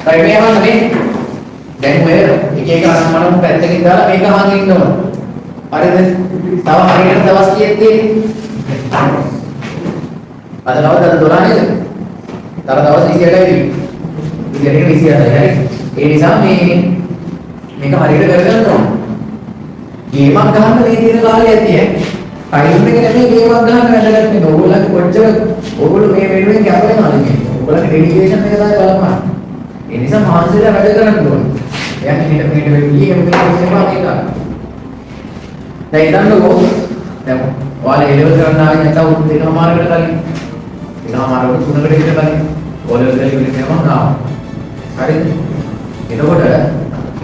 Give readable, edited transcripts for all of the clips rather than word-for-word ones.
හරි මේ අහන්න මේ. දැන් ඔය එක එක අනම්මනම් පැත්තකින් දාලා මේක අහන්න ඉන්න ඕන. හරිද? තව හරියට දවස් කීයක් තියෙන්නේ? අද දවස් 12 නේද? තව දවස් 28යි. 28 හරි. ඒ නිසා මේක හරියට කරගන්න ඕන. ගේමක් ගන්න මේ තියෙන කාලය ඇති ඈ. ටයිම් එක නෙමෙයි ගේමක් ගන්න වැදගත් වෙන්නේ. ඕගොල්ලන්ට කොච්චර ඕගොල්ලෝ මේ වෙනුවෙන් කැප වෙනවද කියන්නේ. ඕගොල්ලන්ගේ ඩෙඩිකේෂන් එක තමයි බලපං. ඒ නිසා මහන්සියලා වැඩ කරන්න ඕන. එයා මෙහෙට වෙන්නේ එහෙම මේක. දැන් ඉතන්නකෝ දැන් ඔයාලා එලෙවල් කරන්න ආවේ නැත්නම් උන් දෙකමාරකට කලින් දෙකමාරකට තුනකට විතර කලින් ඔලෙවල් කරලා ඉවර වෙනවා ආවා. හරිද? එතකොට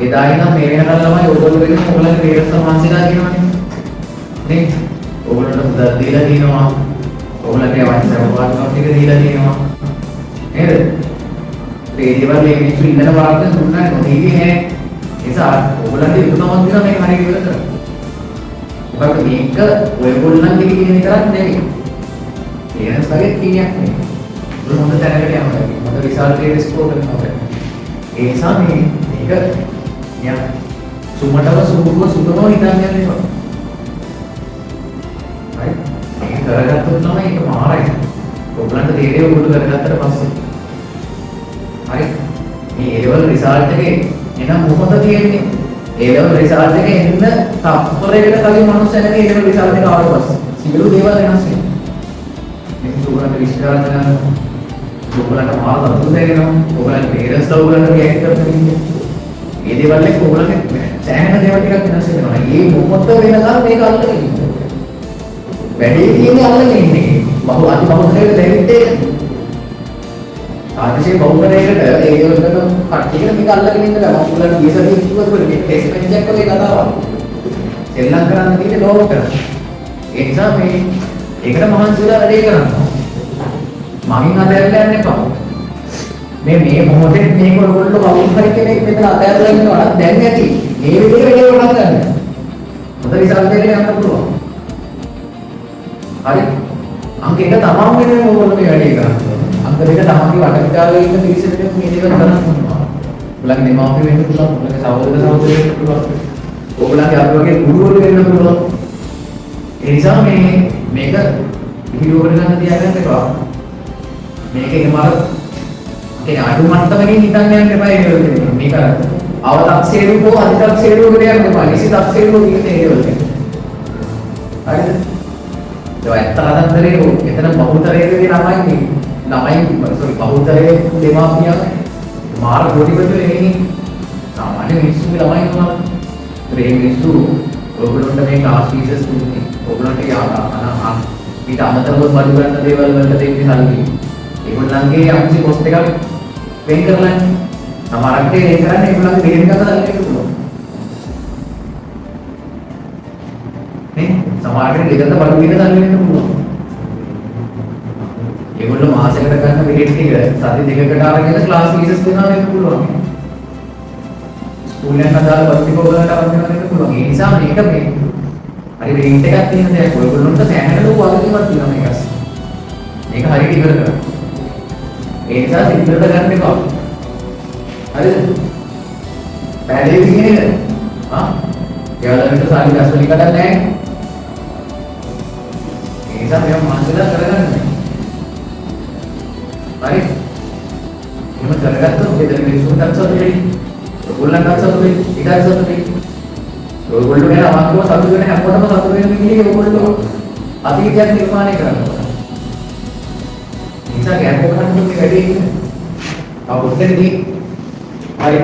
එදා ඉඳන් මේ වෙනකල් ළමයි ඔයගොල්ලෝ වෙන්නේ ඔයගොල්ලන්ගේ පේරන්ට්ස් මහන්සියලා කියනවනේ. නේ? ඔයගොල්ලන්ට උදා දීලා දිනවා. ඔයගොල්ලන්ගේ අවශ්‍යම වාස්තුවක් ටික දීලා දිනවා. නේද? ඒ දේවල් මේ මිනිස්සු ඉන්නන වාර්ත දුන්නා නොදීවි නෑ. ඒ නිසා ඔයගොල්ලන්ට යුතුයමක් දෙනවා මේක හරියට ඉවර කරන්න. මොකද මේක ඔයගොල්ලන්ගේ කියන විතරක් නෙවෙයි. පේරන්ට්ස් වගේ කීයක් නෙවෙයි. ඒක හොඳ තැනකට යනවා. හොඳ රිසල්ට් එක ස්කෝර් කරනවා. ඒ නිසා මේක යා සුමටව සුදුම හිතන්න යන්නේ. හරි. මේක කරගත්තොත් තමයි ඒක මාරයි. ඔයගොල්ලන්ට තේරෙයි ඔයගොල්ලෝ කරගත්තට පස්සේ. හරි. මේ A level result එකේ එනම් මොකද තියෙන්නේ? A level result එකේ එන්න තප්පරයකට කලින් මනුස්සයනගේ A level result එක ආවට පස්සේ සියලු දේවල් වෙනස් වෙනවා. මේක ඔයගොල්ලන්ට විශ්වාස කරන්න ඔයගොල්ලන්ට මාර දතුරු දෙනවා. ඔයගොල්ලන්ගේ පේරන්ට්ස් ඔයගොල්ලන්ට රියැක්ට් කරනවා. මේ දේවල් එක්ක ඔයගොල්ලන්ගේ සෑහෙන දේවල් ටිකක් වෙනස් වෙනවා. මේ මොකද වෙනකම් මේක අල්ලගෙන ඉන්නවා. වැඩි තියෙන්නේ අල්ලගෙන ඉන්නේ. බහුතරයකට දෙවිත් ඒක. ආදිශේ බහුතරයකට ඒ දේවල් කරන කට්ටියකට මේක අල්ලගෙන ඉන්න බෑ. මම ඔයගොල්ලන්ට ගියසදී කිව්වද මේ ටෙස්ට් එකක් වගේ කතාවක්. සෙල්ලම් කරන්න තියෙන්නේ ලෝක කරන්න. ඒ නිසා ඒකට මහන්සිලා වැඩේ කරනවා. මමින් අදැරලා යන්න එපා. මේ මොහොතේ මේක ඔයගොල්ලෝ කවුරු හරි කෙනෙක් මෙතන අදැරලා ඉන්නවා නම් දැන් ඇති. මේ විදිහට වැඩේ පටන් ගන්න. හොඳ රිසල්ට් එකකට යන්න පුළුවන්. හරි. අංක එක තමන් වෙනුවෙන් ඔයගොල්ලෝ මේ වැඩේ කරන්නේ. අංක දෙක තමන්ගේ වටපිටාවේ ඉන්න පිරිසට මේ දේවල් කරන්න පුළුවන්. ඔයගොල්ලන්ගේ දෙමාපිය වෙන්න පුළුවන්. ඔයගොල්ලන්ගේ සහෝදර වෙන්න පුළුවන්. ඔයගොල්ලන්ගේ අපි වගේ ගුරුවරු වෙන්න පුළුවන්. ඒ නිසා මේක විහිළුවකට ගන්න තියාගන්න එපා. මේක එකමාර කියන්නේ අඩු මට්ටමකින් හිතන්න යන්න එපා ඒ වල දෙන්නේ. මේක අවතක්සේරුකෝ අධිතක්සේරුකෝ දෙයක් නෙපා. නිසිතක්සේරුකෝ කියන්නේ ඒ වල දෙන්නේ. හරිද? ඒක ඇත්තටම එතන බහුතරයේදී ළමයි බහුතරයේ දෙමාපියන් මාර කොටිපති නෙමෙයි. සාමාන්‍ය මිනිස්සුගේ ළමයි තමයි. ඒ මිනිස්සු ඔයගොල්ලන්ට මේ ක්ලාස් ෆීසස් දුන්නේ. ඔයගොල්ලන්ට ඊට අමතරව බඩු ගන්න දේවල් වලට දෙන්නේ සල්ලි. ඒගොල්ලන්ගේ අම්සි කොස්ට් එකක් වෙන් කරලා සමහරකට ඒ කරන්නේ ඒගොල්ලන්ගේ දෙයෙන් ගන්න සල්ලි එක පුළුවන්. නේ? සමහරකට දෙකට බඩු වෙන සල්ලි වෙන්න පුළුවන්. ඒගොල්ලෝ මාසෙකට ගන්න බෙහෙත් ටික සති දෙකකට අරගෙන ක්ලාස් ෆීසස් දෙනවා වෙන්න පුළුවන්. ස්කූල් එකකට දාලා බඩු ටික ඔයගොල්ලන්ට අරන් දෙනවා වෙන්න පුළුවන්. ඒ නිසා මේක හරි රේට් එකක් තියෙන දෙයක්. ඔයගොල්ලන්ට සෑහෙන ලොකු වගකීමක් තියෙනවා මේකස්. මේක හරියට ඉවර කරන්න. ඒ නිසා සිද්ධට ගන්න එපා. හරිද? පැහැදිලි කියන්නේ නේද? ඒවලට සාරි ගස් වලින් කඩන්නේ නැහැ. ඒ නිසා මේව මානසිකව කරගන්න. හරි? එහෙම කරගත්තොත් මෙතන මිනිස්සුන්ට සතුටුයි. ඔයගොල්ලන්ට සතුටුයි. ඊටත් සතුටුයි. ඔයගොල්ලෝ ගැන අවංකව සතුටු වෙන හැමෝටම සතුටු වෙන විදිහේ ඔයගොල්ලෝ අතීතයක් නිර්මාණය කරනවා. නිසා ගෑප් එකක් ගන්න මේ වැඩේ ඉන්නේ. ආ ඔතනදී හරි.